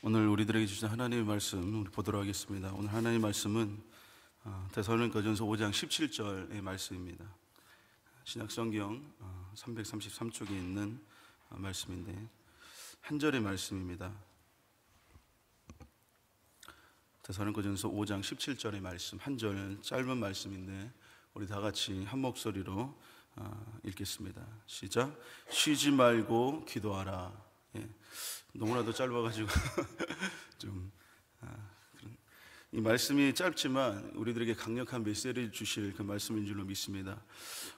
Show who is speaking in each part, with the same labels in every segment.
Speaker 1: 오늘 우리들에게 주신 하나님의 말씀 우리 보도록 하겠습니다. 오늘 하나님의 말씀은 데살로니가전서 5장 17절의 말씀입니다. 신약성경 333쪽에 있는 말씀인데 한 절의 말씀입니다. 데살로니가전서 5장 17절의 말씀, 한 절 짧은 말씀인데 우리 다 같이 한 목소리로 읽겠습니다. 시작. 쉬지 말고 기도하라. 너무나도 짧아가지고 이 말씀이 짧지만 우리들에게 강력한 메시지를 주실 그 말씀인 줄로 믿습니다.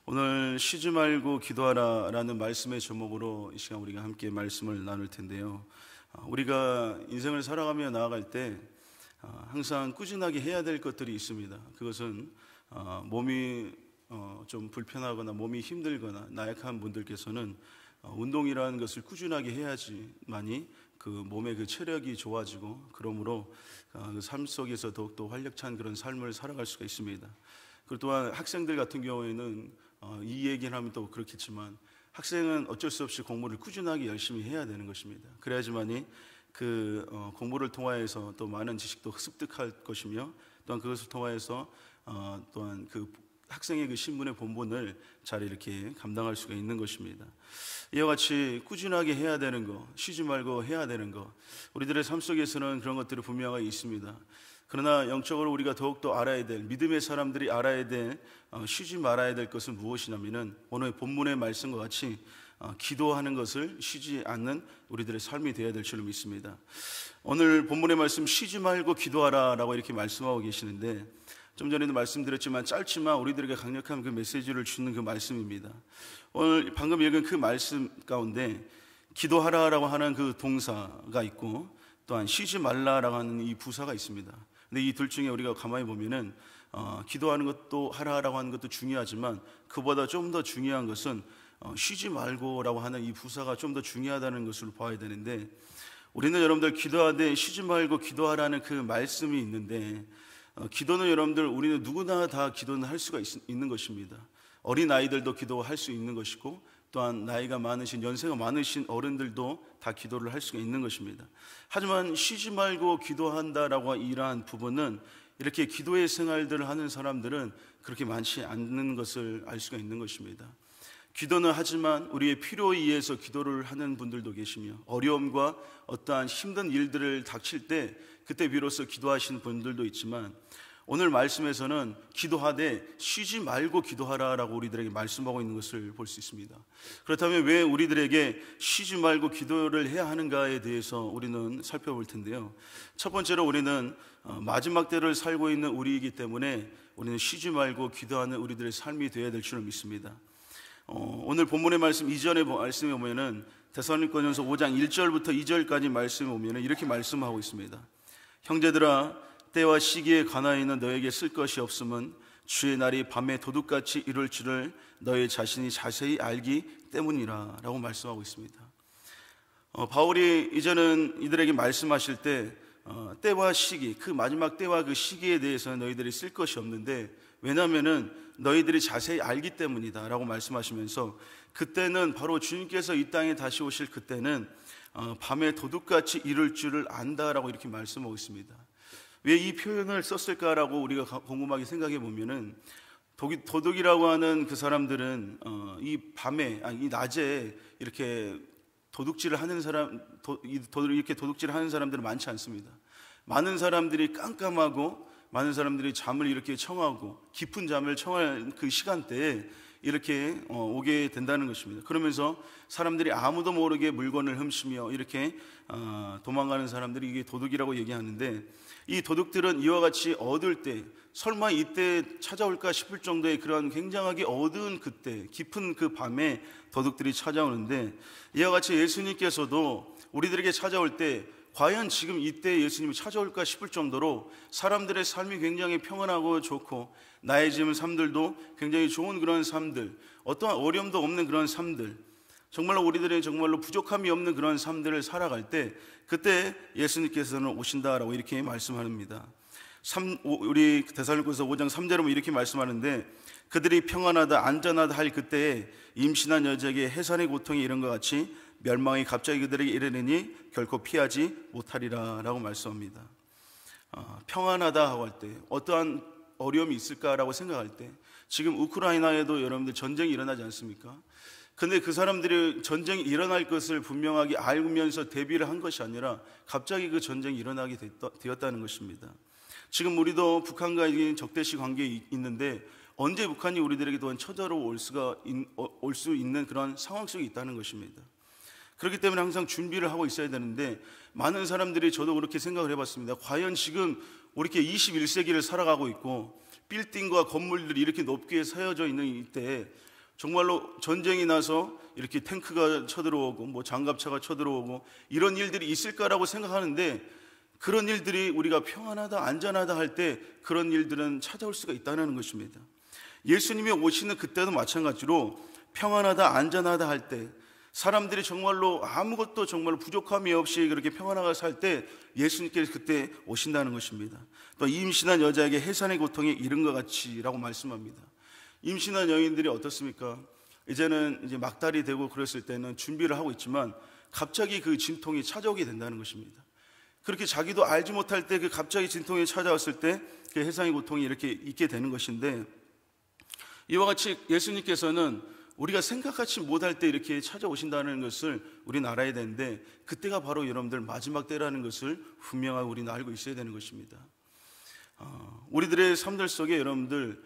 Speaker 1: 오늘 쉬지 말고 기도하라 라는 말씀의 제목으로 이 시간 우리가 함께 말씀을 나눌 텐데요, 우리가 인생을 살아가며 나아갈 때 항상 꾸준하게 해야 될 것들이 있습니다. 그것은 몸이 좀 불편하거나 몸이 힘들거나 나약한 분들께서는 운동이라는 것을 꾸준하게 해야지만이 그 몸의 그 체력이 좋아지고 그러므로 그 삶 속에서 더욱더 활력찬 그런 삶을 살아갈 수가 있습니다. 그리고 또한 학생들 같은 경우에는 이 얘기를 하면 또 그렇겠지만 학생은 어쩔 수 없이 공부를 꾸준하게 열심히 해야 되는 것입니다. 그래야지만이 그 공부를 통하여서 또 많은 지식도 습득할 것이며 또한 그것을 통하여서 또한 그 학생의 그 신분의 본분을 잘 이렇게 감당할 수가 있는 것입니다. 이와 같이 꾸준하게 해야 되는 거, 쉬지 말고 해야 되는 거, 우리들의 삶 속에서는 그런 것들이 분명하게 있습니다. 그러나 영적으로 우리가 더욱더 알아야 될, 믿음의 사람들이 알아야 될, 쉬지 말아야 될 것은 무엇이냐면은 오늘 본문의 말씀과 같이 기도하는 것을 쉬지 않는 우리들의 삶이 되어야 될 줄로 믿습니다. 오늘 본문의 말씀 쉬지 말고 기도하라 라고 이렇게 말씀하고 계시는데, 좀 전에도 말씀드렸지만 짧지만 우리들에게 강력한 그 메시지를 주는 그 말씀입니다. 오늘 방금 읽은 그 말씀 가운데 기도하라라고 하는 그 동사가 있고 또한 쉬지 말라라고 하는 이 부사가 있습니다. 근데 이 둘 중에 우리가 가만히 보면은 기도하는 것도 하라라고 하는 것도 중요하지만 그보다 좀 더 중요한 것은 쉬지 말고라고 하는 이 부사가 좀 더 중요하다는 것을 봐야 되는데, 우리는 여러분들 기도하되 쉬지 말고 기도하라는 그 말씀이 있는데, 기도는 여러분들 우리는 누구나 다 기도는 할 수가 있는 것입니다. 어린 아이들도 기도할 수 있는 것이고 또한 나이가 많으신, 연세가 많으신 어른들도 다 기도를 할 수가 있는 것입니다. 하지만 쉬지 말고 기도한다라고 이러한 부분은 이렇게 기도의 생활들을 하는 사람들은 그렇게 많지 않는 것을 알 수가 있는 것입니다. 기도는 하지만 우리의 필요에 의해서 기도를 하는 분들도 계시며 어려움과 어떠한 힘든 일들을 닥칠 때 그때 비로소 기도하시는 분들도 있지만, 오늘 말씀에서는 기도하되 쉬지 말고 기도하라라고 우리들에게 말씀하고 있는 것을 볼 수 있습니다. 그렇다면 왜 우리들에게 쉬지 말고 기도를 해야 하는가에 대해서 우리는 살펴볼 텐데요, 첫 번째로 우리는 마지막 때를 살고 있는 우리이기 때문에 우리는 쉬지 말고 기도하는 우리들의 삶이 되어야 될 줄 믿습니다. 오늘 본문의 말씀 이전의 말씀에 보면은 데살로니가전서 5장 1절부터 2절까지 말씀에 보면은 이렇게 말씀하고 있습니다. 형제들아, 때와 시기에 관하여는 너에게 쓸 것이 없음은 주의 날이 밤에 도둑같이 이룰 줄을 너희 자신이 자세히 알기 때문이라 라고 말씀하고 있습니다. 바울이 이제는 이들에게 말씀하실 때 때와 시기, 그 마지막 때와 그 시기에 대해서는 너희들이 쓸 것이 없는데, 왜냐하면은 너희들이 자세히 알기 때문이다 라고 말씀하시면서, 그때는 바로 주님께서 이 땅에 다시 오실 그때는 밤에 도둑같이 이룰 줄을 안다라고 이렇게 말씀하고 있습니다. 왜 이 표현을 썼을까라고 우리가 곰곰하게 생각해 보면은, 도둑이라고 하는 그 사람들은 이 밤에, 이 낮에 이렇게 도둑질을 하는 사람, 이렇게 도둑질을 하는 사람들은 많지 않습니다. 많은 사람들이 깜깜하고 많은 사람들이 잠을 이렇게 청하고 깊은 잠을 청할 그 시간대에 이렇게 오게 된다는 것입니다. 그러면서 사람들이 아무도 모르게 물건을 훔치며 이렇게 도망가는 사람들이 이게 도둑이라고 얘기하는데, 이 도둑들은 이와 같이 어두울 때, 설마 이때 찾아올까 싶을 정도의 그런 굉장하게 어두운 그때, 깊은 그 밤에 도둑들이 찾아오는데, 이와 같이 예수님께서도 우리들에게 찾아올 때 과연 지금 이때 예수님이 찾아올까 싶을 정도로 사람들의 삶이 굉장히 평안하고 좋고 나의 지금 삶들도 굉장히 좋은 그런 삶들, 어떠한 어려움도 없는 그런 삶들, 정말로 우리들의 정말로 부족함이 없는 그런 삶들을 살아갈 때 그때 예수님께서는 오신다라고 이렇게 말씀합니다. 우리 데살로니가서 5장 3절에 보면 이렇게 말씀하는데, 그들이 평안하다 안전하다 할 그때에 임신한 여자에게 해산의 고통이 이런 것 같이 멸망이 갑자기 그들에게 이르느니 결코 피하지 못하리라 라고 말씀합니다. 평안하다 하고 할 때, 어떠한 어려움이 있을까라고 생각할 때, 지금 우크라이나에도 여러분들 전쟁이 일어나지 않습니까? 근데 그 사람들이 전쟁이 일어날 것을 분명하게 알면서 대비를 한 것이 아니라 갑자기 그 전쟁이 일어나게 되었다는 것입니다. 지금 우리도 북한과 적대시 관계에 있는데 언제 북한이 우리들에게 또한 쳐들어올 수 있는 그런 상황 속에 있다는 것입니다. 그렇기 때문에 항상 준비를 하고 있어야 되는데, 많은 사람들이, 저도 그렇게 생각을 해봤습니다. 과연 지금 우리게 21세기를 살아가고 있고 빌딩과 건물들이 이렇게 높게 세워져 있는 이때에 정말로 전쟁이 나서 이렇게 탱크가 쳐들어오고 뭐 장갑차가 쳐들어오고 이런 일들이 있을까라고 생각하는데, 그런 일들이 우리가 평안하다 안전하다 할 때 그런 일들은 찾아올 수가 있다는 것입니다. 예수님이 오시는 그때도 마찬가지로 평안하다 안전하다 할 때, 사람들이 정말로 아무것도 정말 부족함이 없이 그렇게 평안하게 살 때 예수님께서 그때 오신다는 것입니다. 또 임신한 여자에게 해산의 고통에 이른 것 같이라고 말씀합니다. 임신한 여인들이 어떻습니까? 이제는 이제 막달이 되고 그랬을 때는 준비를 하고 있지만 갑자기 그 진통이 찾아오게 된다는 것입니다. 그렇게 자기도 알지 못할 때 그 갑자기 진통이 찾아왔을 때 그 해상의 고통이 이렇게 있게 되는 것인데, 이와 같이 예수님께서는 우리가 생각하지 못할 때 이렇게 찾아오신다는 것을 우리는 알아야 되는데, 그때가 바로 여러분들 마지막 때라는 것을 분명하게 우리는 알고 있어야 되는 것입니다. 우리들의 삶들 속에 여러분들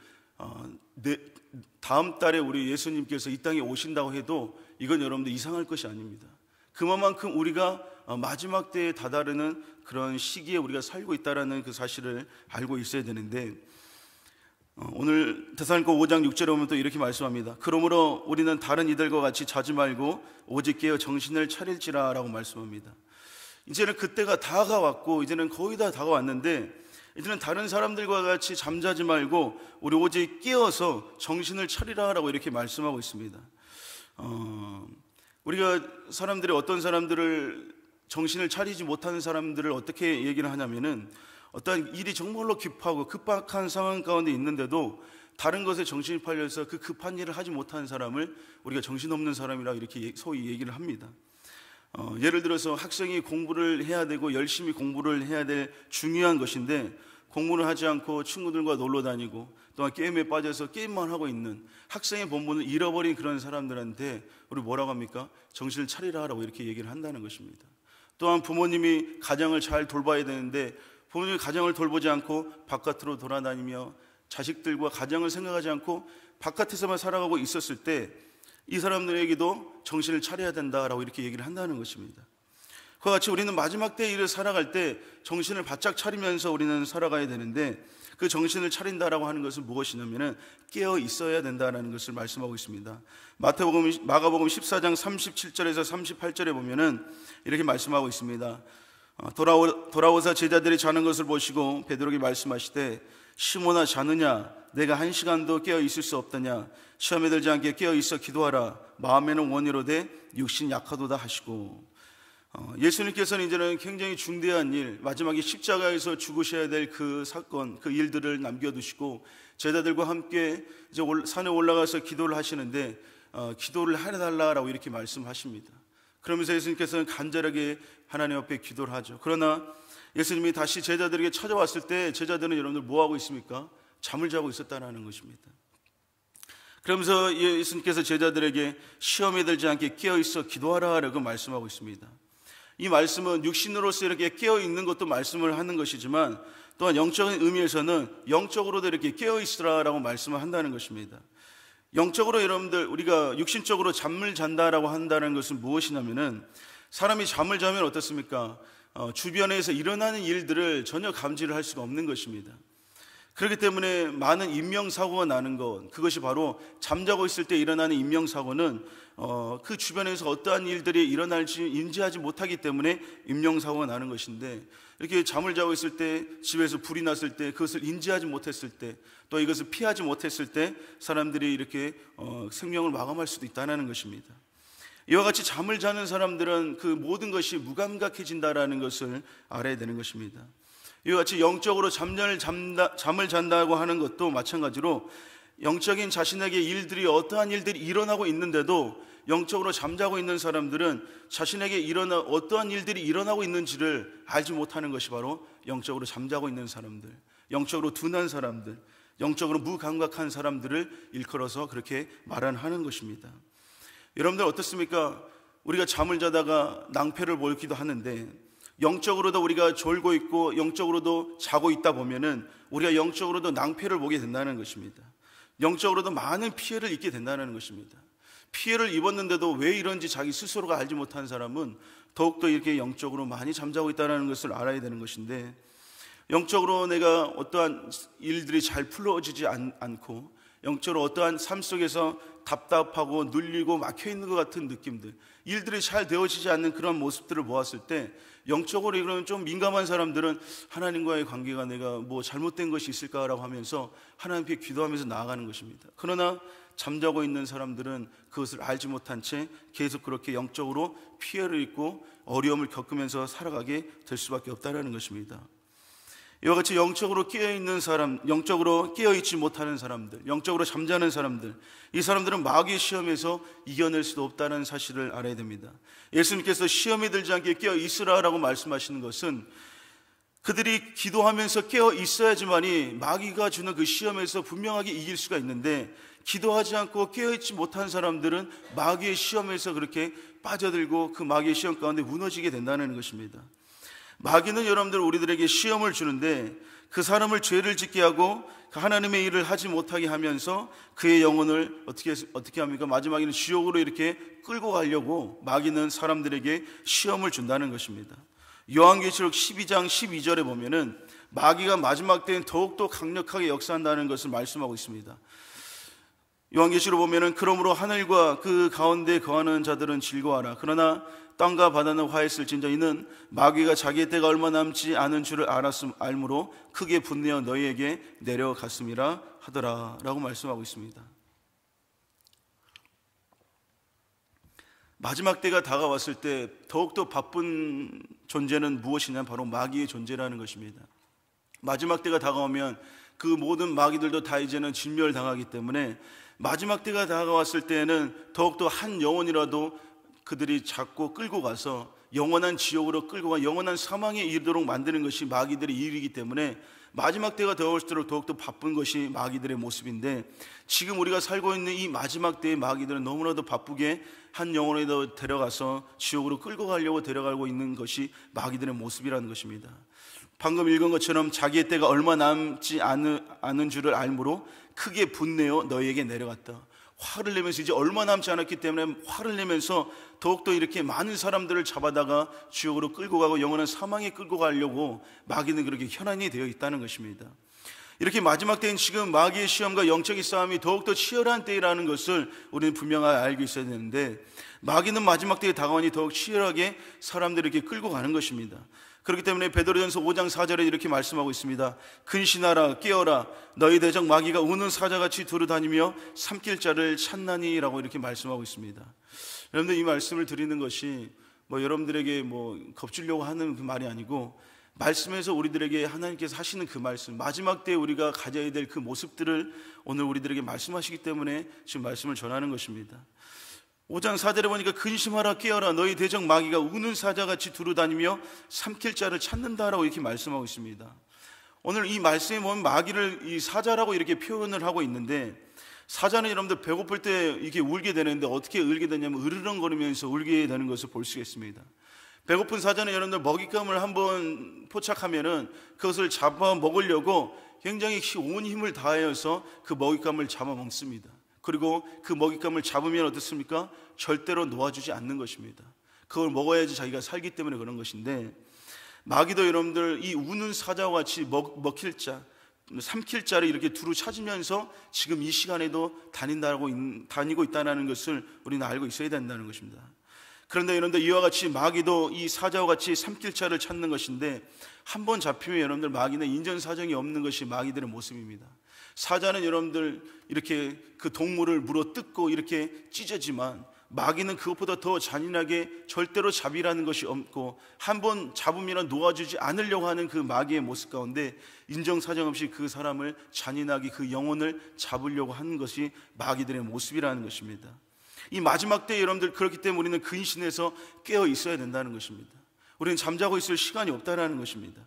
Speaker 1: 다음 달에 우리 예수님께서 이 땅에 오신다고 해도 이건 여러분들 이상할 것이 아닙니다. 그만큼 우리가 마지막 때에 다다르는 그런 시기에 우리가 살고 있다는 그 사실을 알고 있어야 되는데, 오늘 데살로니가 5장 6절에 보면 또 이렇게 말씀합니다. 그러므로 우리는 다른 이들과 같이 자지 말고 오직 깨어 정신을 차릴지라 라고 말씀합니다. 이제는 그때가 다가왔고 이제는 거의 다 다가왔는데, 이제는 다른 사람들과 같이 잠자지 말고 우리 오직 깨어서 정신을 차리라 라고 이렇게 말씀하고 있습니다. 우리가 사람들이 어떤 사람들을, 정신을 차리지 못하는 사람들을 어떻게 얘기를 하냐면은, 어떤 일이 정말로 급하고 급박한 상황 가운데 있는데도 다른 것에 정신이 팔려서 그 급한 일을 하지 못하는 사람을 우리가 정신없는 사람이라고 이렇게 소위 얘기를 합니다. 예를 들어서 학생이 공부를 해야 되고 열심히 공부를 해야 될 중요한 것인데 공부를 하지 않고 친구들과 놀러 다니고 또한 게임에 빠져서 게임만 하고 있는, 학생의 본분을 잃어버린 그런 사람들한테 우리 뭐라고 합니까? 정신을 차리라라고 이렇게 얘기를 한다는 것입니다. 또한 부모님이 가정을 잘 돌봐야 되는데 부모님이 가정을 돌보지 않고 바깥으로 돌아다니며 자식들과 가정을 생각하지 않고 바깥에서만 살아가고 있었을 때 이 사람들에게도 정신을 차려야 된다라고 이렇게 얘기를 한다는 것입니다. 그와 같이 우리는 마지막 때 일을 살아갈 때 정신을 바짝 차리면서 우리는 살아가야 되는데, 그 정신을 차린다라고 하는 것은 무엇이냐면은 깨어 있어야 된다는 것을 말씀하고 있습니다. 마가복음 14장 37절에서 38절에 보면은 이렇게 말씀하고 있습니다. 돌아오사 제자들이 자는 것을 보시고 베드로에게 말씀하시되 시몬아 자느냐, 내가 1시간도 깨어 있을 수 없더냐, 시험에 들지 않게 깨어 있어 기도하라, 마음에는 원이로되 육신 약하도다 하시고, 예수님께서는 이제는 굉장히 중대한 일, 마지막에 십자가에서 죽으셔야 될 그 사건, 그 일들을 남겨두시고 제자들과 함께 이제 산에 올라가서 기도를 하시는데 기도를 해달라고 이렇게 말씀하십니다. 그러면서 예수님께서는 간절하게 하나님 앞에 기도를 하죠. 그러나 예수님이 다시 제자들에게 찾아왔을 때 제자들은 여러분들 뭐하고 있습니까? 잠을 자고 있었다는 것입니다. 그러면서 예수님께서 제자들에게 시험에 들지 않게 깨어있어 기도하라고 말씀하고 있습니다. 이 말씀은 육신으로서 이렇게 깨어있는 것도 말씀을 하는 것이지만 또한 영적인 의미에서는 영적으로도 이렇게 깨어있으라고 말씀을 한다는 것입니다. 영적으로 여러분들 우리가 육신적으로 잠을 잔다라고 한다는 것은 무엇이냐면은, 사람이 잠을 자면 어떻습니까? 주변에서 일어나는 일들을 전혀 감지를 할 수가 없는 것입니다. 그렇기 때문에 많은 인명사고가 나는 것, 그것이 바로 잠자고 있을 때 일어나는 인명사고는 그 주변에서 어떠한 일들이 일어날지 인지하지 못하기 때문에 인명사고가 나는 것인데, 이렇게 잠을 자고 있을 때, 집에서 불이 났을 때 그것을 인지하지 못했을 때, 또 이것을 피하지 못했을 때 사람들이 이렇게 생명을 마감할 수도 있다는 것입니다. 이와 같이 잠을 자는 사람들은 그 모든 것이 무감각해진다라는 것을 알아야 되는 것입니다. 이와 같이 영적으로 잠을 잔다고 하는 것도 마찬가지로 영적인 자신에게 어떠한 일들이 일어나고 있는데도 영적으로 잠자고 있는 사람들은 자신에게 어떠한 일들이 일어나고 있는지를 알지 못하는 것이 바로 영적으로 잠자고 있는 사람들, 영적으로 둔한 사람들, 영적으로 무감각한 사람들을 일컬어서 그렇게 말하는 것입니다. 여러분들 어떻습니까? 우리가 잠을 자다가 낭패를 볼기도 하는데, 영적으로도 우리가 졸고 있고 영적으로도 자고 있다 보면은 우리가 영적으로도 낭패를 보게 된다는 것입니다. 영적으로도 많은 피해를 입게 된다는 것입니다. 피해를 입었는데도 왜 이런지 자기 스스로가 알지 못한 사람은 더욱더 이렇게 영적으로 많이 잠자고 있다는 것을 알아야 되는 것인데, 영적으로 내가 어떠한 일들이 잘 풀어지지 않고 영적으로 어떠한 삶 속에서 답답하고 눌리고 막혀있는 것 같은 느낌들, 일들이 잘 되어지지 않는 그런 모습들을 보았을 때 영적으로 이런 좀 민감한 사람들은 하나님과의 관계가 내가 뭐 잘못된 것이 있을까라고 하면서 하나님께 기도하면서 나아가는 것입니다. 그러나 잠자고 있는 사람들은 그것을 알지 못한 채 계속 그렇게 영적으로 피해를 입고 어려움을 겪으면서 살아가게 될 수밖에 없다는 것입니다. 이와 같이 영적으로 깨어있는 사람, 영적으로 깨어있지 못하는 사람들, 영적으로 잠자는 사람들, 이 사람들은 마귀의 시험에서 이겨낼 수도 없다는 사실을 알아야 됩니다. 예수님께서 시험에 들지 않게 깨어있으라라고 말씀하시는 것은 그들이 기도하면서 깨어있어야지만이 마귀가 주는 그 시험에서 분명하게 이길 수가 있는데, 기도하지 않고 깨어있지 못한 사람들은 마귀의 시험에서 그렇게 빠져들고 그 마귀의 시험 가운데 무너지게 된다는 것입니다. 마귀는 여러분들 우리들에게 시험을 주는데 그 사람을 죄를 짓게 하고 그 하나님의 일을 하지 못하게 하면서 그의 영혼을 어떻게 합니까? 마지막에는 지옥으로 이렇게 끌고 가려고 마귀는 사람들에게 시험을 준다는 것입니다. 요한계시록 12장 12절에 보면은 마귀가 마지막 때엔 더욱더 강력하게 역사한다는 것을 말씀하고 있습니다. 요한계시록 보면은 그러므로 하늘과 그 가운데 거하는 자들은 즐거워하라. 그러나 땅과 바다는 화했을진저 이는 마귀가 자기의 때가 얼마 남지 않은 줄을 알므로 크게 분내어 너희에게 내려갔음이라 하더라 라고 말씀하고 있습니다. 마지막 때가 다가왔을 때 더욱더 바쁜 존재는 무엇이냐? 바로 마귀의 존재라는 것입니다. 마지막 때가 다가오면 그 모든 마귀들도 다 이제는 진멸당하기 때문에 마지막 때가 다가왔을 때에는 더욱더 한 영혼이라도 그들이 잡고 끌고 가서 영원한 지옥으로 끌고 가 영원한 사망에 이르도록 만드는 것이 마귀들의 일이기 때문에 마지막 때가 되어올수록 더욱더 바쁜 것이 마귀들의 모습인데, 지금 우리가 살고 있는 이 마지막 때의 마귀들은 너무나도 바쁘게 한 영혼에도 데려가서 지옥으로 끌고 가려고 데려가고 있는 것이 마귀들의 모습이라는 것입니다. 방금 읽은 것처럼 자기의 때가 얼마 남지 않은 줄을 알므로 크게 분내어 너희에게 내려갔다. 화를 내면서 이제 얼마 남지 않았기 때문에 화를 내면서 더욱더 이렇게 많은 사람들을 잡아다가 지옥으로 끌고 가고 영원한 사망에 끌고 가려고 마귀는 그렇게 현안이 되어 있다는 것입니다. 이렇게 마지막 때는 지금 마귀의 시험과 영적인 싸움이 더욱더 치열한 때라는 것을 우리는 분명하게 알고 있어야 되는데, 마귀는 마지막 때에 다가오니 더욱 치열하게 사람들을 이렇게 끌고 가는 것입니다. 그렇기 때문에 베드로전서 5장 4절에 이렇게 말씀하고 있습니다. 근신하라, 깨어라, 너희 대적 마귀가 우는 사자같이 두루다니며 삼킬 자를 찾나니 라고 이렇게 말씀하고 있습니다. 여러분들, 이 말씀을 드리는 것이 여러분들에게 겁주려고 하는 그 말이 아니고, 말씀에서 우리들에게 하나님께서 하시는 그 말씀, 마지막 때에 우리가 가져야 될 그 모습들을 오늘 우리들에게 말씀하시기 때문에 지금 말씀을 전하는 것입니다. 5장 4절에 보니까 근심하라, 깨어라, 너희 대적 마귀가 우는 사자같이 두루다니며 삼킬 자를 찾는다라고 이렇게 말씀하고 있습니다. 오늘 이 말씀에 보면 마귀를 이 사자라고 이렇게 표현을 하고 있는데, 사자는 여러분들 배고플 때 이렇게 울게 되는데 어떻게 울게 되냐면 으르렁거리면서 울게 되는 것을 볼 수가 있습니다. 배고픈 사자는 여러분들 먹잇감을 한번 포착하면은 그것을 잡아 먹으려고 굉장히 온 힘을 다해서 그 먹잇감을 잡아 먹습니다. 그리고 그 먹잇감을 잡으면 어떻습니까? 절대로 놓아주지 않는 것입니다. 그걸 먹어야지 자기가 살기 때문에 그런 것인데, 마귀도 여러분들 이 우는 사자와 같이 먹힐 자, 삼킬 자를 이렇게 두루 찾으면서 지금 이 시간에도 다니고 있다는 것을 우리는 알고 있어야 된다는 것입니다. 그런데 여러분들, 이와 같이 마귀도 이 사자와 같이 삼킬 자를 찾는 것인데, 한 번 잡히면 여러분들 마귀는 인정사정이 없는 것이 마귀들의 모습입니다. 사자는 여러분들 이렇게 그 동물을 물어 뜯고 이렇게 찢어지만, 마귀는 그것보다 더 잔인하게 절대로 잡이라는 것이 없고 한 번 잡으면 놓아주지 않으려고 하는 그 마귀의 모습 가운데 인정사정 없이 그 사람을 잔인하게 그 영혼을 잡으려고 하는 것이 마귀들의 모습이라는 것입니다. 이 마지막 때에 여러분들, 그렇기 때문에 우리는 근신해서 깨어 있어야 된다는 것입니다. 우리는 잠자고 있을 시간이 없다라는 것입니다.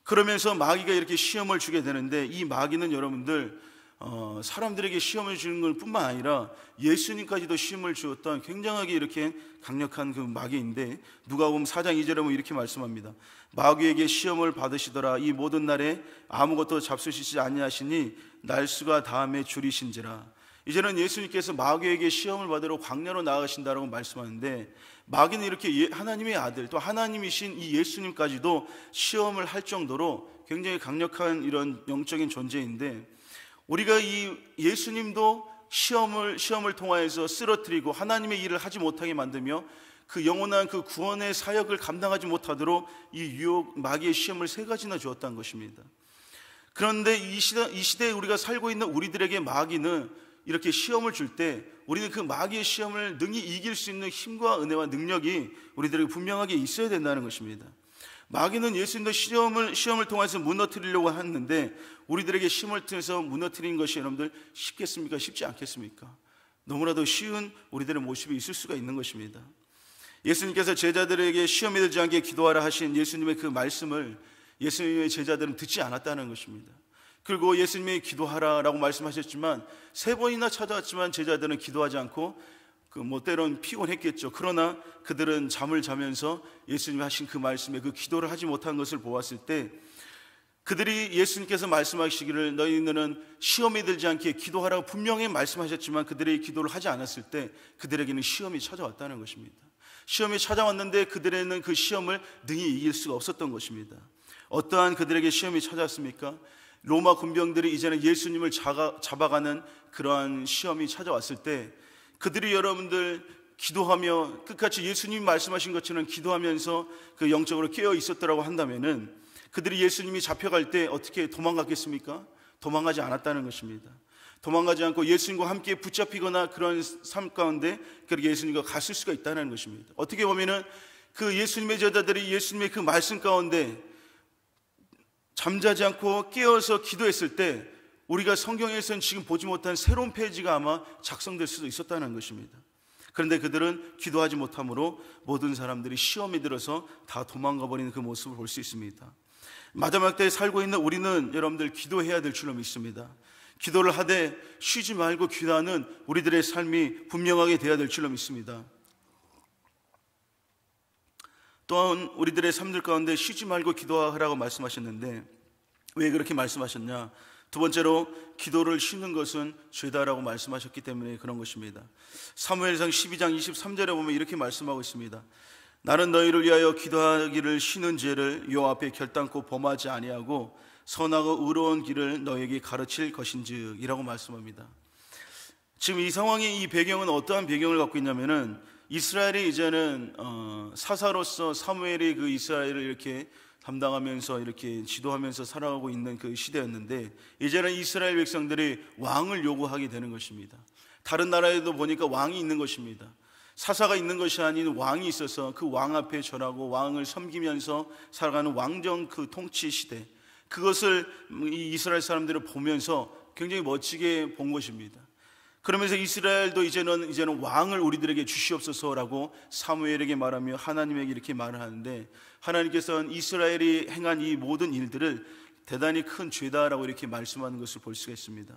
Speaker 1: 그러면서 마귀가 이렇게 시험을 주게 되는데, 이 마귀는 여러분들 사람들에게 시험을 주는 것 뿐만 아니라 예수님까지도 시험을 주었던 굉장하게 이렇게 강력한 그 마귀인데, 누가복음 4장 2절에 보면 이렇게 말씀합니다. 마귀에게 시험을 받으시더라. 이 모든 날에 아무것도 잡수시지 아니하시니 날수가 다함에 줄이신지라. 이제는 예수님께서 마귀에게 시험을 받으러 광야로 나아가신다라고 말씀하는데, 마귀는 이렇게 하나님의 아들, 또 하나님이신 이 예수님까지도 시험을 할 정도로 굉장히 강력한 이런 영적인 존재인데, 우리가 이 예수님도 시험을 통하여서 쓰러뜨리고 하나님의 일을 하지 못하게 만들며 그 영원한 그 구원의 사역을 감당하지 못하도록 이 유혹, 마귀의 시험을 3가지나 주었다는 것입니다. 그런데 이 시대에 우리가 살고 있는 우리들에게 마귀는 이렇게 시험을 줄 때 우리는 그 마귀의 시험을 능히 이길 수 있는 힘과 은혜와 능력이 우리들에게 분명하게 있어야 된다는 것입니다. 마귀는 예수님도 시험을 통해서 무너뜨리려고 하는데, 우리들에게 시험을 통해서 무너뜨리는 것이 여러분들 쉽겠습니까? 쉽지 않겠습니까? 너무나도 쉬운 우리들의 모습이 있을 수가 있는 것입니다. 예수님께서 제자들에게 시험이 들지 않게 기도하라 하신 예수님의 그 말씀을 예수님의 제자들은 듣지 않았다는 것입니다. 그리고 예수님이 기도하라라고 말씀하셨지만 3번이나 찾아왔지만 제자들은 기도하지 않고 때론 피곤했겠죠. 그러나 그들은 잠을 자면서 예수님이 하신 그 말씀에 그 기도를 하지 못한 것을 보았을 때, 그들이 예수님께서 말씀하시기를 너희는 시험에 들지 않게 기도하라고 분명히 말씀하셨지만 그들의 기도를 하지 않았을 때 그들에게는 시험이 찾아왔다는 것입니다. 시험이 찾아왔는데 그들에는 그 시험을 능히 이길 수가 없었던 것입니다. 어떠한 그들에게 시험이 찾아왔습니까? 로마 군병들이 이제는 예수님을 잡아가는 그러한 시험이 찾아왔을 때, 그들이 여러분들 기도하며 끝까지 예수님이 말씀하신 것처럼 기도하면서 그 영적으로 깨어 있었더라고 한다면은, 그들이 예수님이 잡혀갈 때 어떻게 도망갔겠습니까? 도망가지 않았다는 것입니다. 도망가지 않고 예수님과 함께 붙잡히거나 그런 삶 가운데 그렇게 예수님과 갔을 수가 있다는 것입니다. 어떻게 보면은 그 예수님의 제자들이 예수님의 그 말씀 가운데 잠자지 않고 깨어서 기도했을 때, 우리가 성경에서는 지금 보지 못한 새로운 페이지가 아마 작성될 수도 있었다는 것입니다. 그런데 그들은 기도하지 못함으로 모든 사람들이 시험에 들어서 다 도망가 버리는 그 모습을 볼 수 있습니다. 마지막 때에 살고 있는 우리는 여러분들 기도해야 될 줄로 믿습니다. 기도를 하되 쉬지 말고 기도하는 우리들의 삶이 분명하게 되어야 될 줄로 믿습니다. 또한 우리들의 삶들 가운데 쉬지 말고 기도하라고 말씀하셨는데, 왜 그렇게 말씀하셨냐? 2번째로 기도를 쉬는 것은 죄다라고 말씀하셨기 때문에 그런 것입니다. 사무엘상 12장 23절에 보면 이렇게 말씀하고 있습니다. 나는 너희를 위하여 기도하기를 쉬는 죄를 여호와 앞에 결단코 범하지 아니하고 선하고 의로운 길을 너에게 가르칠 것인즉 이라고 말씀합니다. 지금 이 상황의 이 배경은 어떠한 배경을 갖고 있냐면은, 이스라엘이 이제는 사사로서 사무엘이 그 이스라엘을 이렇게 담당하면서 이렇게 지도하면서 살아가고 있는 그 시대였는데, 이제는 이스라엘 백성들이 왕을 요구하게 되는 것입니다. 다른 나라에도 보니까 왕이 있는 것입니다. 사사가 있는 것이 아닌 왕이 있어서 그 왕 앞에 절하고 왕을 섬기면서 살아가는 왕정 그 통치 시대, 그것을 이 이스라엘 사람들을 보면서 굉장히 멋지게 본 것입니다. 그러면서 이스라엘도 이제는 왕을 우리들에게 주시옵소서라고 사무엘에게 말하며 하나님에게 이렇게 말을 하는데, 하나님께서는 이스라엘이 행한 이 모든 일들을 대단히 큰 죄다라고 이렇게 말씀하는 것을 볼 수가 있습니다.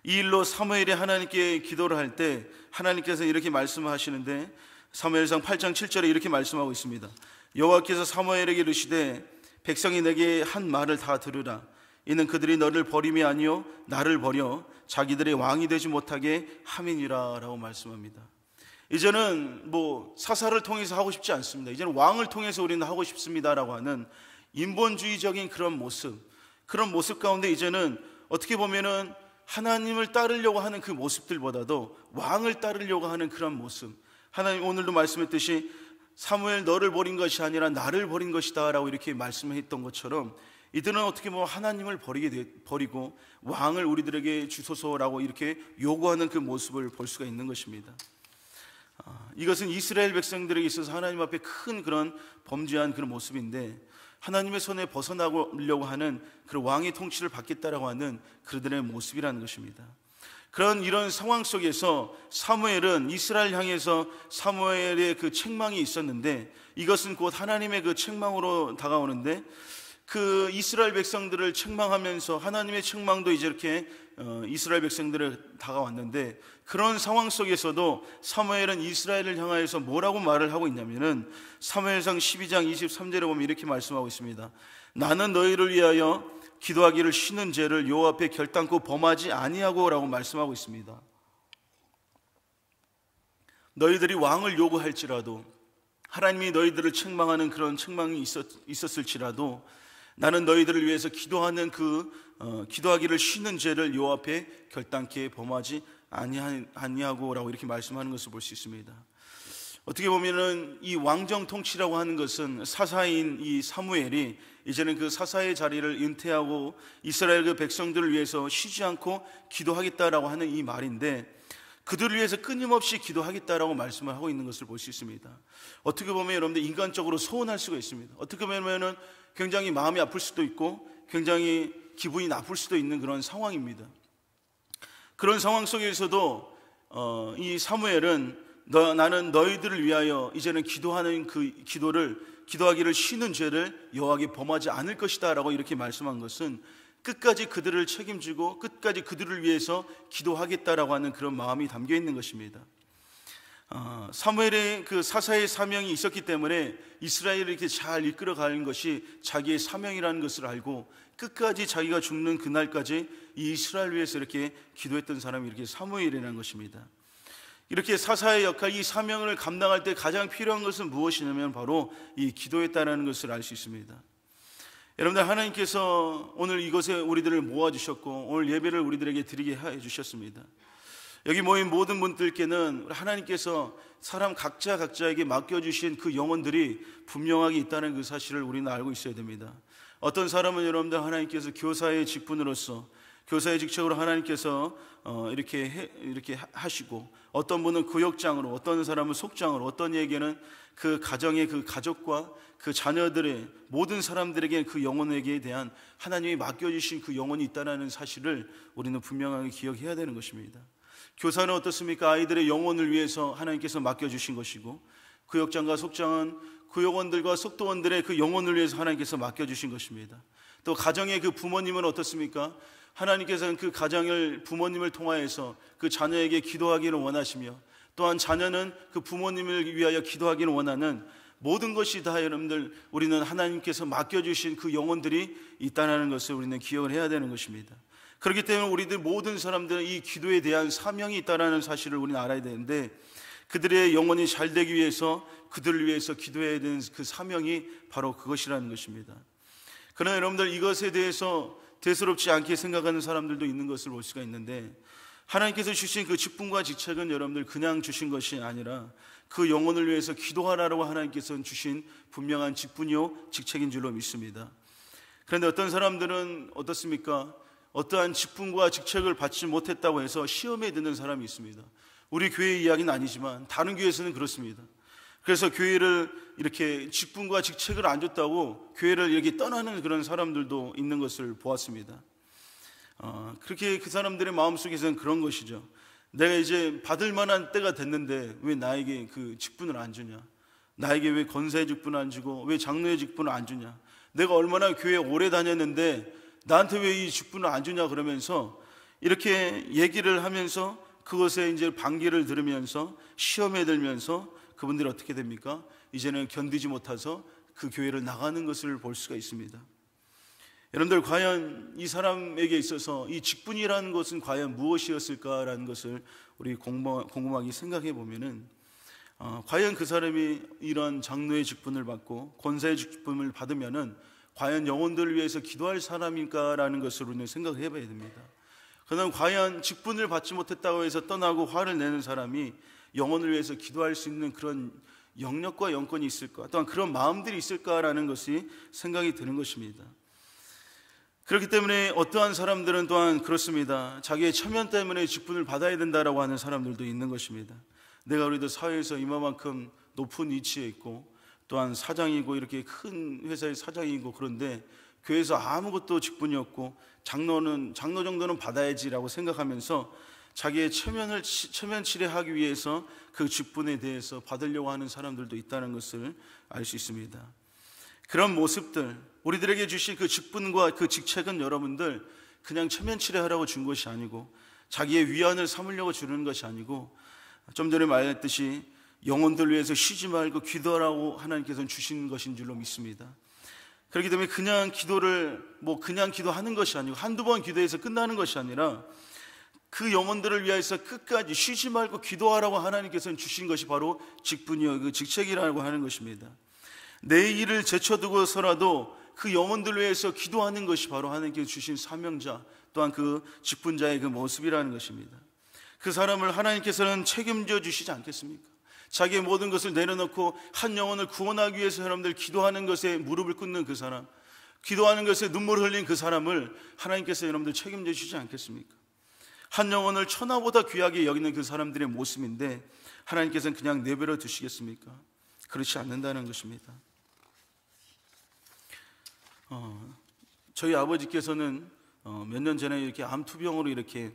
Speaker 1: 이 일로 사무엘이 하나님께 기도를 할 때 하나님께서 이렇게 말씀하시는데, 사무엘상 8장 7절에 이렇게 말씀하고 있습니다. 여호와께서 사무엘에게 이르시되 백성이 내게 한 말을 다 들으라. 이는 그들이 너를 버림이 아니요 나를 버려 자기들의 왕이 되지 못하게 함이니라 라고 말씀합니다. 이제는 사사를 통해서 하고 싶지 않습니다. 이제는 왕을 통해서 우리는 하고 싶습니다라고 하는 인본주의적인 그런 모습 가운데 이제는 어떻게 보면은 하나님을 따르려고 하는 그 모습들보다도 왕을 따르려고 하는 그런 모습, 하나님 오늘도 말씀했듯이 사무엘 너를 버린 것이 아니라 나를 버린 것이다 라고 이렇게 말씀했던 것처럼, 이들은 어떻게 보면 하나님을 버리고 왕을 우리들에게 주소서라고 이렇게 요구하는 그 모습을 볼 수가 있는 것입니다. 이것은 이스라엘 백성들에게 있어서 하나님 앞에 큰 그런 범죄한 그런 모습인데, 하나님의 손에 벗어나려고 하는 그런 왕의 통치를 받겠다라고 하는 그들의 모습이라는 것입니다. 이런 상황 속에서 사무엘은 이스라엘 향해서 사무엘의 그 책망이 있었는데, 이것은 곧 하나님의 그 책망으로 다가오는데, 그 이스라엘 백성들을 책망하면서 하나님의 책망도 이제 이렇게 이스라엘 백성들을 다가왔는데, 그런 상황 속에서도 사무엘은 이스라엘을 향하여서 뭐라고 말을 하고 있냐면은 사무엘상 12장 23절에 보면 이렇게 말씀하고 있습니다. 나는 너희를 위하여 기도하기를 쉬는 죄를 여호와 앞에 결단코 범하지 아니하고 라고 말씀하고 있습니다. 너희들이 왕을 요구할지라도, 하나님이 너희들을 책망하는 그런 책망이 있었을지라도 나는 너희들을 위해서 기도하는 기도하기를 쉬는 죄를 여호와 앞에 결단케 범하지 아니하고 라고 이렇게 말씀하는 것을 볼 수 있습니다. 어떻게 보면은 이 왕정 통치라고 하는 것은 사사인 이 사무엘이 이제는 그 사사의 자리를 은퇴하고 이스라엘 그 백성들을 위해서 쉬지 않고 기도하겠다라고 하는 이 말인데, 그들을 위해서 끊임없이 기도하겠다라고 말씀을 하고 있는 것을 볼 수 있습니다. 어떻게 보면 여러분들 인간적으로 소원할 수가 있습니다. 어떻게 보면은 굉장히 마음이 아플 수도 있고 굉장히 기분이 나쁠 수도 있는 그런 상황입니다. 그런 상황 속에서도 이 사무엘은 나는 너희들을 위하여 이제는 기도하는 그 기도하기를 쉬는 죄를 여호와께 범하지 않을 것이다 라고 이렇게 말씀한 것은 끝까지 그들을 책임지고 끝까지 그들을 위해서 기도하겠다라고 하는 그런 마음이 담겨 있는 것입니다. 사무엘의 그 사사의 사명이 있었기 때문에 이스라엘을 이렇게 잘 이끌어가는 것이 자기의 사명이라는 것을 알고 끝까지 자기가 죽는 그날까지 이 이스라엘 위해서 이렇게 기도했던 사람이 이렇게 사무엘이라는 것입니다. 이렇게 사사의 역할, 이 사명을 감당할 때 가장 필요한 것은 무엇이냐면 바로 이 기도였다는 것을 알 수 있습니다. 여러분들, 하나님께서 오늘 이곳에 우리들을 모아주셨고 오늘 예배를 우리들에게 드리게 해주셨습니다. 여기 모인 모든 분들께는 하나님께서 사람 각자에게 맡겨주신 그 영혼들이 분명하게 있다는 그 사실을 우리는 알고 있어야 됩니다. 어떤 사람은 여러분들 하나님께서 교사의 직분으로서 교사의 직책으로 하나님께서 이렇게 하시고, 어떤 분은 구역장으로, 어떤 사람은 속장으로, 어떤 이에게는 그 가정의 그 가족과 그 자녀들의 모든 사람들에게 그 영혼에게 대한 하나님이 맡겨주신 그 영혼이 있다는 사실을 우리는 분명하게 기억해야 되는 것입니다. 교사는 어떻습니까? 아이들의 영혼을 위해서 하나님께서 맡겨주신 것이고, 구역장과 속장은 그 영혼들과 속도원들의 그 영혼을 위해서 하나님께서 맡겨주신 것입니다. 또 가정의 그 부모님은 어떻습니까? 하나님께서는 그 가정을 부모님을 통하여서 그 자녀에게 기도하기를 원하시며, 또한 자녀는 그 부모님을 위하여 기도하기를 원하는 모든 것이 다 여러분들 우리는 하나님께서 맡겨주신 그 영혼들이 있다는 것을 우리는 기억을 해야 되는 것입니다. 그렇기 때문에 우리들 모든 사람들은 이 기도에 대한 사명이 있다는 사실을 우리는 알아야 되는데, 그들의 영혼이 잘 되기 위해서 그들을 위해서 기도해야 되는 그 사명이 바로 그것이라는 것입니다. 그러나 여러분들, 이것에 대해서 대수롭지 않게 생각하는 사람들도 있는 것을 볼 수가 있는데, 하나님께서 주신 그 직분과 직책은 여러분들 그냥 주신 것이 아니라 그 영혼을 위해서 기도하라고 하나님께서 주신 분명한 직분이요 직책인 줄로 믿습니다. 그런데 어떤 사람들은 어떻습니까? 어떠한 직분과 직책을 받지 못했다고 해서 시험에 드는 사람이 있습니다. 우리 교회 이야기는 아니지만 다른 교회에서는 그렇습니다. 그래서 교회를 이렇게 직분과 직책을 안 줬다고 교회를 이렇게 떠나는 그런 사람들도 있는 것을 보았습니다. 그렇게 그 사람들의 마음속에서는 그런 것이죠. 내가 이제 받을 만한 때가 됐는데 왜 나에게 그 직분을 안 주냐? 나에게 왜 권사의 직분을 안 주고 왜 장로의 직분을 안 주냐? 내가 얼마나 교회에 오래 다녔는데 나한테 왜 이 직분을 안 주냐? 그러면서 이렇게 얘기를 하면서 그것에 이제 반기를 들으면서 시험에 들면서 그분들이 어떻게 됩니까? 이제는 견디지 못해서 그 교회를 나가는 것을 볼 수가 있습니다. 여러분들, 과연 이 사람에게 있어서 이 직분이라는 것은 과연 무엇이었을까라는 것을 우리 곰곰하게 생각해 보면은 과연 그 사람이 이런 장로의 직분을 받고 권사의 직분을 받으면은 과연 영혼들을 위해서 기도할 사람인가라는 것을 우리는 생각해 봐야 됩니다. 그러나 과연 직분을 받지 못했다고 해서 떠나고 화를 내는 사람이 영혼을 위해서 기도할 수 있는 그런 영역과 영권이 있을까, 또한 그런 마음들이 있을까라는 것이 생각이 드는 것입니다. 그렇기 때문에 어떠한 사람들은 또한 그렇습니다. 자기의 체면 때문에 직분을 받아야 된다라고 하는 사람들도 있는 것입니다. 내가 우리도 사회에서 이만큼 높은 위치에 있고 또한 사장이고 이렇게 큰 회사의 사장이고 그런데 교회에서 아무것도 직분이 없고 장로 정도는 받아야지라고 생각하면서 자기의 체면 치레하기 위해서 그 직분에 대해서 받으려고 하는 사람들도 있다는 것을 알 수 있습니다. 그런 모습들, 우리들에게 주신 그 직분과 그 직책은 여러분들 그냥 체면 치레하라고 준 것이 아니고, 자기의 위안을 삼으려고 주는 것이 아니고, 좀 전에 말했듯이 영혼들 위해서 쉬지 말고 기도하라고 하나님께서는 주신 것인 줄로 믿습니다. 그렇기 때문에 그냥 기도를 그냥 기도하는 것이 아니고, 한두 번 기도해서 끝나는 것이 아니라 그 영혼들을 위해서 끝까지 쉬지 말고 기도하라고 하나님께서는 주신 것이 바로 직분이요, 그 직책이라고 하는 것입니다. 내 일을 제쳐두고서라도 그 영혼들을 위해서 기도하는 것이 바로 하나님께서 주신 사명자, 또한 그 직분자의 그 모습이라는 것입니다. 그 사람을 하나님께서는 책임져 주시지 않겠습니까? 자기의 모든 것을 내려놓고 한 영혼을 구원하기 위해서 여러분들 기도하는 것에 무릎을 꿇는 그 사람, 기도하는 것에 눈물을 흘린 그 사람을 하나님께서 여러분들 책임져 주시지 않겠습니까? 한 영혼을 천하보다 귀하게 여기는 그 사람들의 모습인데 하나님께서는 그냥 내버려 두시겠습니까? 그렇지 않는다는 것입니다. 저희 아버지께서는 몇 년 전에 이렇게 암투병으로 이렇게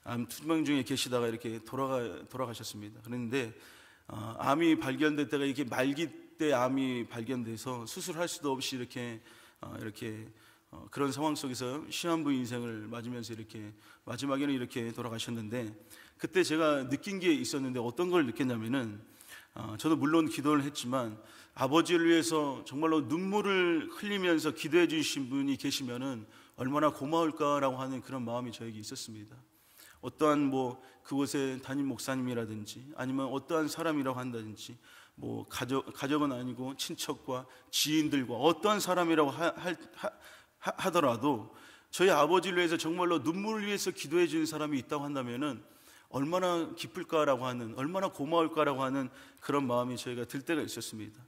Speaker 1: 암투병 중에 계시다가 이렇게 돌아가셨습니다. 그런데 암이 발견될 때가 이렇게 말기 때 암이 발견돼서 수술할 수도 없이 이렇게 그런 상황 속에서 시한부 인생을 맞으면서 이렇게 마지막에는 이렇게 돌아가셨는데, 그때 제가 느낀 게 있었는데 어떤 걸 느꼈냐면은 저도 물론 기도를 했지만 아버지를 위해서 정말로 눈물을 흘리면서 기도해 주신 분이 계시면은 얼마나 고마울까라고 하는 그런 마음이 저에게 있었습니다. 어떠한 그곳의 담임 목사님이라든지 아니면 어떠한 사람이라고 한다든지 가족은 아니고 친척과 지인들과 어떠한 사람이라고 하더라도 저희 아버지를 위해서 정말로 눈물을 위해서 기도해 주는 사람이 있다고 한다면은 얼마나 기쁠까라고 하는, 얼마나 고마울까라고 하는 그런 마음이 저희가 들 때가 있었습니다.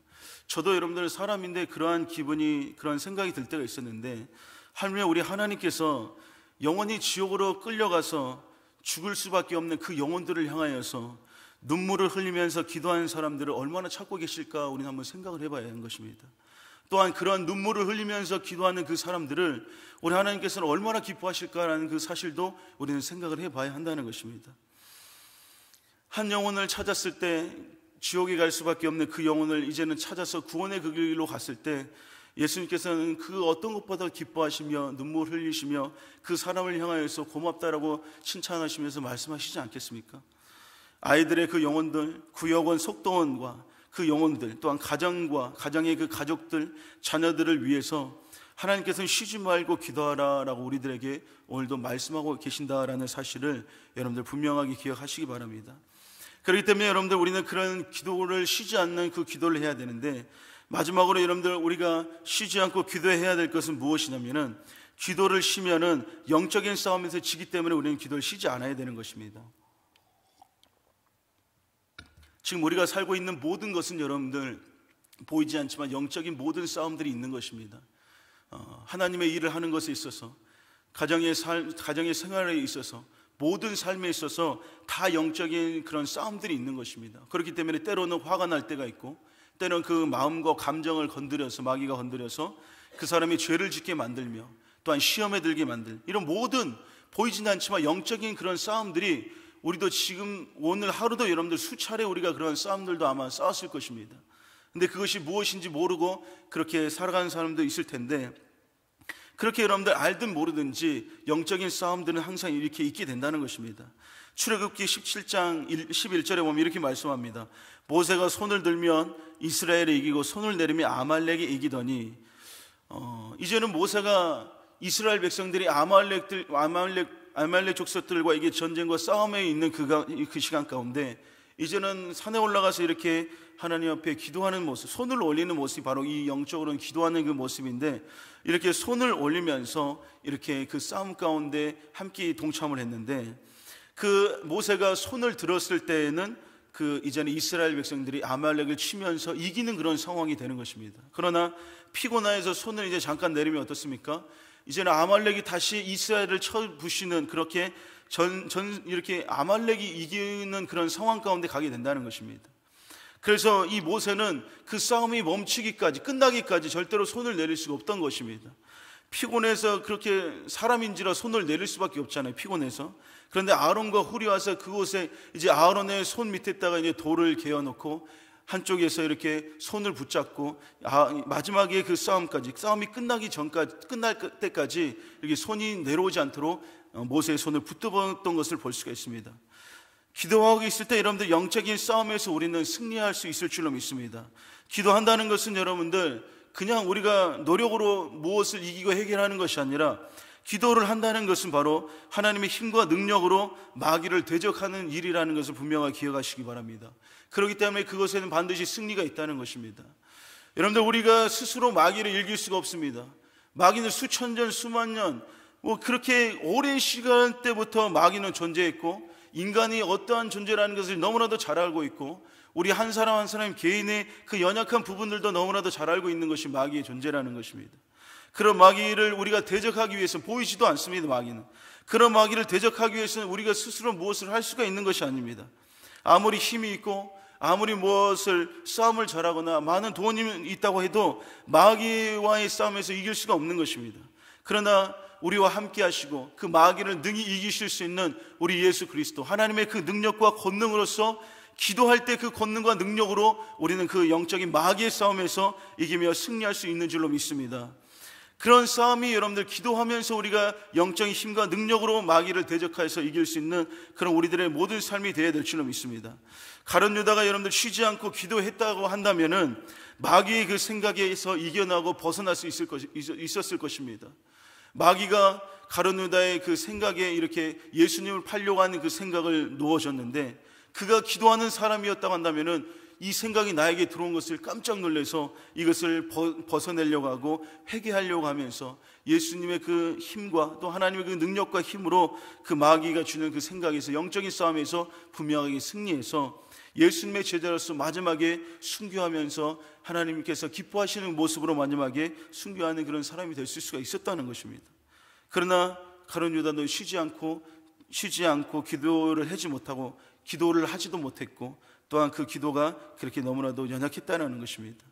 Speaker 1: 저도 여러분들 사람인데 그러한 기분이, 그런 생각이 들 때가 있었는데, 하물며 우리 하나님께서 영원히 지옥으로 끌려가서 죽을 수밖에 없는 그 영혼들을 향하여서 눈물을 흘리면서 기도하는 사람들을 얼마나 찾고 계실까 우리는 한번 생각을 해봐야 하는 것입니다. 또한 그러한 눈물을 흘리면서 기도하는 그 사람들을 우리 하나님께서는 얼마나 기뻐하실까라는 그 사실도 우리는 생각을 해봐야 한다는 것입니다. 한 영혼을 찾았을 때 지옥에 갈 수밖에 없는 그 영혼을 이제는 찾아서 구원의 그 길로 갔을 때 예수님께서는 그 어떤 것보다 기뻐하시며 눈물 흘리시며 그 사람을 향하여서 고맙다라고 칭찬하시면서 말씀하시지 않겠습니까? 아이들의 그 영혼들, 구역원, 속도원과 그 영혼들, 또한 가정과 가정의 그 가족들, 자녀들을 위해서 하나님께서는 쉬지 말고 기도하라라고 우리들에게 오늘도 말씀하고 계신다라는 사실을 여러분들 분명하게 기억하시기 바랍니다. 그렇기 때문에 여러분들 우리는 그런 기도를 쉬지 않는 그 기도를 해야 되는데, 마지막으로 여러분들 우리가 쉬지 않고 기도해야 될 것은 무엇이냐면은, 기도를 쉬면은 영적인 싸움에서 지기 때문에 우리는 기도를 쉬지 않아야 되는 것입니다. 지금 우리가 살고 있는 모든 것은 여러분들 보이지 않지만 영적인 모든 싸움들이 있는 것입니다. 하나님의 일을 하는 것에 있어서, 가정의 생활에 있어서, 모든 삶에 있어서 다 영적인 그런 싸움들이 있는 것입니다. 그렇기 때문에 때로는 화가 날 때가 있고, 때로는 그 마음과 감정을 건드려서, 마귀가 건드려서 그 사람이 죄를 짓게 만들며 또한 시험에 들게 만들, 이런 모든 보이지는 않지만 영적인 그런 싸움들이 우리도 지금 오늘 하루도 여러분들 수차례 우리가 그런 싸움들도 아마 싸웠을 것입니다. 근데 그것이 무엇인지 모르고 그렇게 살아가는 사람도 있을 텐데, 그렇게 여러분들 알든 모르든지 영적인 싸움들은 항상 이렇게 있게 된다는 것입니다. 출애굽기 17장 11절에 보면 이렇게 말씀합니다. 모세가 손을 들면 이스라엘이 이기고 손을 내리면 아말렉이 이기더니, 이제는 모세가 이스라엘 백성들이 아말렉 족속들과 이게 전쟁과 싸움에 있는 그 시간 가운데 이제는 산에 올라가서 이렇게 하나님 앞에 기도하는 모습, 손을 올리는 모습이 바로 이 영적으로는 기도하는 그 모습인데, 이렇게 손을 올리면서 이렇게 그 싸움 가운데 함께 동참을 했는데, 그 모세가 손을 들었을 때에는 그 이제는 이스라엘 백성들이 아말렉을 치면서 이기는 그런 상황이 되는 것입니다. 그러나 피곤해서 손을 이제 잠깐 내리면 어떻습니까? 이제는 아말렉이 다시 이스라엘을 쳐부시는, 그렇게 이렇게 아말렉이 이기는 그런 상황 가운데 가게 된다는 것입니다. 그래서 이 모세는 그 싸움이 멈추기까지, 끝나기까지 절대로 손을 내릴 수가 없던 것입니다. 피곤해서 그렇게 사람인지라 손을 내릴 수밖에 없잖아요. 피곤해서. 그런데 아론과 훌이 와서 그곳에 이제 아론의 손 밑에다가 이제 돌을 개어놓고 한쪽에서 이렇게 손을 붙잡고 마지막에 그 싸움이 끝날 때까지 이렇게 손이 내려오지 않도록 모세의 손을 붙들었던 것을 볼 수가 있습니다. 기도하고 있을 때 여러분들 영적인 싸움에서 우리는 승리할 수 있을 줄로 믿습니다. 기도한다는 것은 여러분들 그냥 우리가 노력으로 무엇을 이기고 해결하는 것이 아니라 기도를 한다는 것은 바로 하나님의 힘과 능력으로 마귀를 대적하는 일이라는 것을 분명하게 기억하시기 바랍니다. 그렇기 때문에 그것에는 반드시 승리가 있다는 것입니다. 여러분들 우리가 스스로 마귀를 이길 수가 없습니다. 마귀는 수천 년 수만 년 그렇게 오랜 시간 때부터 마귀는 존재했고 인간이 어떠한 존재라는 것을 너무나도 잘 알고 있고 우리 한 사람 한 사람 개인의 그 연약한 부분들도 너무나도 잘 알고 있는 것이 마귀의 존재라는 것입니다. 그런 마귀를 우리가 대적하기 위해서는 보이지도 않습니다. 마귀는 그런 마귀를 대적하기 위해서는 우리가 스스로 무엇을 할 수가 있는 것이 아닙니다. 아무리 힘이 있고 아무리 무엇을 싸움을 잘하거나 많은 돈이 있다고 해도 마귀와의 싸움에서 이길 수가 없는 것입니다. 그러나 우리와 함께 하시고 그 마귀를 능히 이기실 수 있는 우리 예수 그리스도 하나님의 그 능력과 권능으로서 기도할 때 그 권능과 능력으로 우리는 그 영적인 마귀의 싸움에서 이기며 승리할 수 있는 줄로 믿습니다. 그런 싸움이 여러분들 기도하면서 우리가 영적인 힘과 능력으로 마귀를 대적하여서 이길 수 있는 그런 우리들의 모든 삶이 되어야 될 줄로 믿습니다. 가룟 유다가 여러분들 쉬지 않고 기도했다고 한다면은 마귀의 그 생각에서 이겨나고 벗어날 수 있었을 것입니다. 마귀가 가룟 유다의 그 생각에 이렇게 예수님을 팔려고 하는 그 생각을 놓아줬는데 그가 기도하는 사람이었다고 한다면은 이 생각이 나에게 들어온 것을 깜짝 놀라서 이것을 벗어내려고 하고 회개하려고 하면서 예수님의 그 힘과 또 하나님의 그 능력과 힘으로 그 마귀가 주는 그 생각에서 영적인 싸움에서 분명하게 승리해서 예수님의 제자로서 마지막에 순교하면서 하나님께서 기뻐하시는 모습으로 마지막에 순교하는 그런 사람이 될 수가 있었다는 것입니다. 그러나 가룟 유다는 쉬지 않고 기도를 하지 못하고 기도를 하지도 못했고 또한 그 기도가 그렇게 너무나도 연약했다는 것입니다.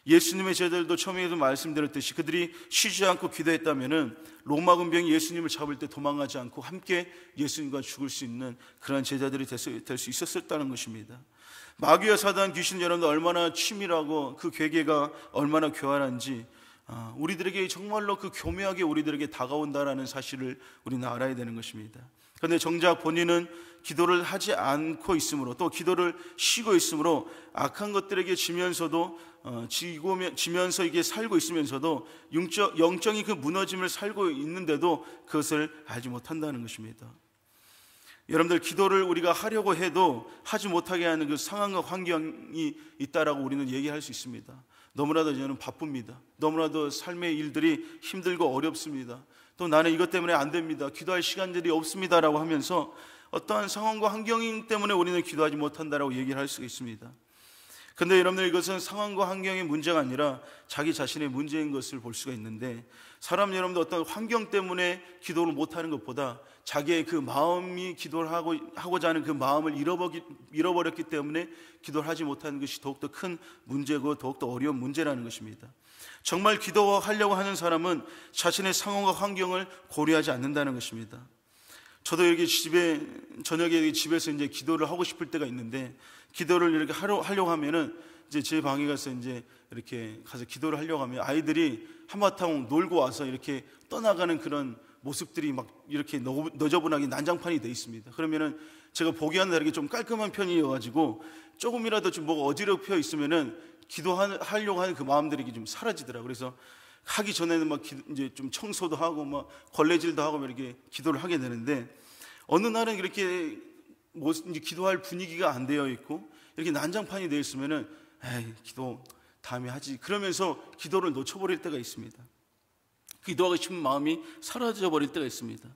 Speaker 1: 예수님의 제자들도 처음에도 말씀드렸듯이 그들이 쉬지 않고 기도했다면은 로마 군병이 예수님을 잡을 때 도망가지 않고 함께 예수님과 죽을 수 있는 그런 제자들이 될 수 있었다는 것입니다. 마귀와 사단 귀신 여러분들 얼마나 치밀하고 그 괴계가 얼마나 교활한지 우리들에게 정말로 그 교묘하게 우리들에게 다가온다라는 사실을 우리는 알아야 되는 것입니다. 그런데 정작 본인은 기도를 하지 않고 있으므로 또 기도를 쉬고 있으므로 악한 것들에게 지면서 이게 살고 있으면서도 영적인 그 무너짐을 살고 있는데도 그것을 알지 못한다는 것입니다. 여러분들 기도를 우리가 하려고 해도 하지 못하게 하는 그 상황과 환경이 있다라고 우리는 얘기할 수 있습니다. 너무나도 저는 바쁩니다. 너무나도 삶의 일들이 힘들고 어렵습니다. 또 나는 이것 때문에 안 됩니다. 기도할 시간들이 없습니다라고 하면서 어떠한 상황과 환경 때문에 우리는 기도하지 못한다라고 얘기를 할 수가 있습니다. 그런데 여러분들 이것은 상황과 환경의 문제가 아니라 자기 자신의 문제인 것을 볼 수가 있는데 사람 여러분들 어떤 환경 때문에 기도를 못하는 것보다 자기의 그 마음이 기도를 하고자 하는 그 마음을 잃어버렸기 때문에 기도를 하지 못하는 것이 더욱더 큰 문제고 더욱더 어려운 문제라는 것입니다. 정말 기도하려고 하는 사람은 자신의 상황과 환경을 고려하지 않는다는 것입니다. 저도 이렇게 저녁에 집에서 이제 기도를 하고 싶을 때가 있는데 기도를 이렇게 하려고 하면은 이제 제 방에 가서 이제 이렇게 가서 기도를 하려고 하면 아이들이 한바탕 놀고 와서 이렇게 떠나가는 그런 모습들이 막 이렇게 너저분하게 난장판이 돼 있습니다. 그러면은 제가 보기와는 다르게 좀 깔끔한 편이어가지고 조금이라도 좀 뭐가 어지럽혀 있으면은 기도하려고 하는 그 마음들이 좀 사라지더라고요. 그래서 하기 전에는 막 이제 좀 청소도 하고 막 걸레질도 하고 이렇게 기도를 하게 되는데 어느 날은 이렇게 이제 기도할 분위기가 안 되어 있고 이렇게 난장판이 되어 있으면은 에이 기도 다음에 하지 그러면서 기도를 놓쳐버릴 때가 있습니다. 기도하고 싶은 마음이 사라져 버릴 때가 있습니다.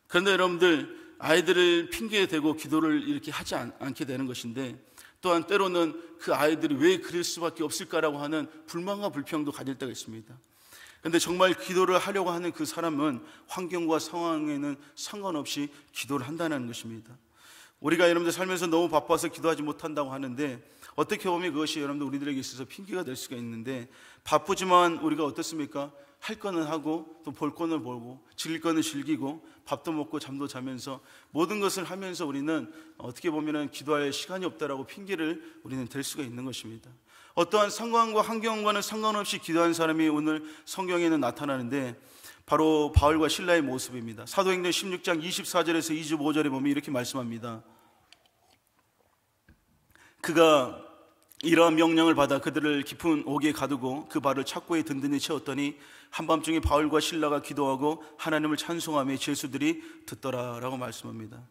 Speaker 1: 그런데 여러분들 아이들을 핑계에 대고 기도를 이렇게 하지 않게 되는 것인데 또한 때로는 그 아이들이 왜 그럴 수밖에 없을까라고 하는 불만과 불평도 가질 때가 있습니다. 그런데 정말 기도를 하려고 하는 그 사람은 환경과 상황에는 상관없이 기도를 한다는 것입니다. 우리가 여러분들 살면서 너무 바빠서 기도하지 못한다고 하는데 어떻게 보면 그것이 여러분들 우리들에게 있어서 핑계가 될 수가 있는데, 바쁘지만 우리가 어떻습니까? 할 거는 하고 또 볼 거는 보고 즐길 거는 즐기고 밥도 먹고 잠도 자면서 모든 것을 하면서 우리는 어떻게 보면 기도할 시간이 없다라고 핑계를 우리는 댈 수가 있는 것입니다. 어떠한 상황과 환경과는 상관없이 기도하는 사람이 오늘 성경에는 나타나는데, 바로 바울과 실라의 모습입니다. 사도행전 16장 24절에서 25절에 보면 이렇게 말씀합니다. 그가 이러한 명령을 받아 그들을 깊은 옥에 가두고 그 발을 착고에 든든히 채웠더니 한밤중에 바울과 실라가 기도하고 하나님을 찬송하며 죄수들이 듣더라 라고 말씀합니다.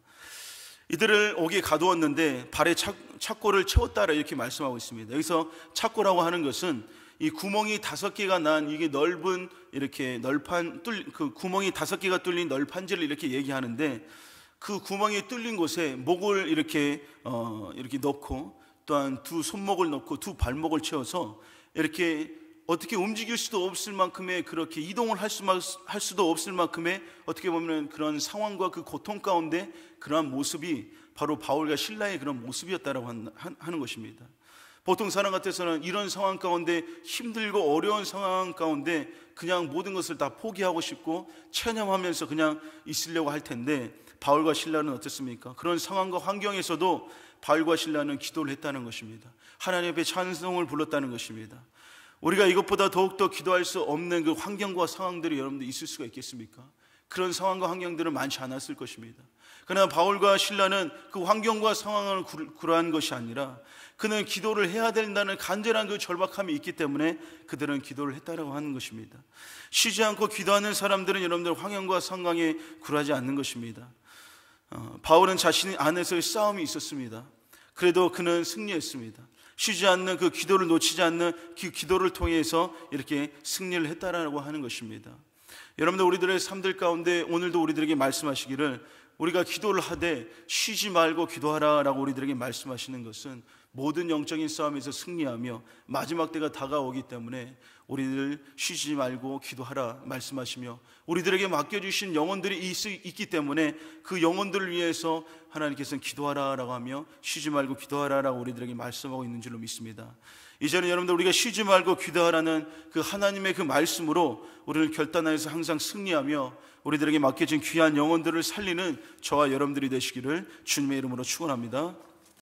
Speaker 1: 이들을 옥에 가두었는데 발에 착고를 채웠다라 이렇게 말씀하고 있습니다. 여기서 착고라고 하는 것은 이 구멍이 5개가 난 이게 넓은 이렇게 그 구멍이 5개가 뚫린 널판지를 이렇게 얘기하는데, 그 구멍이 뚫린 곳에 목을 이렇게 넣고 또한 두 손목을 넣고 두 발목을 채워서 이렇게 어떻게 움직일 수도 없을 만큼의, 그렇게 이동을 할 수도 없을 만큼의 어떻게 보면 그런 상황과 그 고통 가운데 그러한 모습이 바로 바울과 실라의 그런 모습이었다라고 하는 것입니다. 보통 사람 같아서는 이런 상황 가운데, 힘들고 어려운 상황 가운데 그냥 모든 것을 다 포기하고 싶고 체념하면서 그냥 있으려고 할 텐데, 바울과 실라는 어떻습니까? 그런 상황과 환경에서도 바울과 실라는 기도를 했다는 것입니다. 하나님 앞에 찬송을 불렀다는 것입니다. 우리가 이것보다 더욱더 기도할 수 없는 그 환경과 상황들이 여러분들 있을 수가 있겠습니까? 그런 상황과 환경들은 많지 않았을 것입니다. 그러나 바울과 실라는 그 환경과 상황을 구라한 것이 아니라 그는 기도를 해야 된다는 간절한 그 절박함이 있기 때문에 그들은 기도를 했다라고 하는 것입니다. 쉬지 않고 기도하는 사람들은 여러분들 환경과 상황에 굴하지 않는 것입니다. 바울은 자신 안에서의 싸움이 있었습니다. 그래도 그는 승리했습니다. 쉬지 않는 그 기도를 놓치지 않는 그 기도를 통해서 이렇게 승리를 했다라고 하는 것입니다. 여러분들 우리들의 삶들 가운데 오늘도 우리들에게 말씀하시기를, 우리가 기도를 하되 쉬지 말고 기도하라라고 우리들에게 말씀하시는 것은 모든 영적인 싸움에서 승리하며 마지막 때가 다가오기 때문에 우리들 쉬지 말고 기도하라 말씀하시며, 우리들에게 맡겨주신 영혼들이 있기 때문에 그 영혼들을 위해서 하나님께서는 기도하라라고 하며 쉬지 말고 기도하라라고 우리들에게 말씀하고 있는 줄로 믿습니다. 이제는 여러분들 우리가 쉬지 말고 기도하라는 그 하나님의 그 말씀으로 우리를 결단하여서 항상 승리하며 우리들에게 맡겨진 귀한 영혼들을 살리는 저와 여러분들이 되시기를 주님의 이름으로 축원합니다.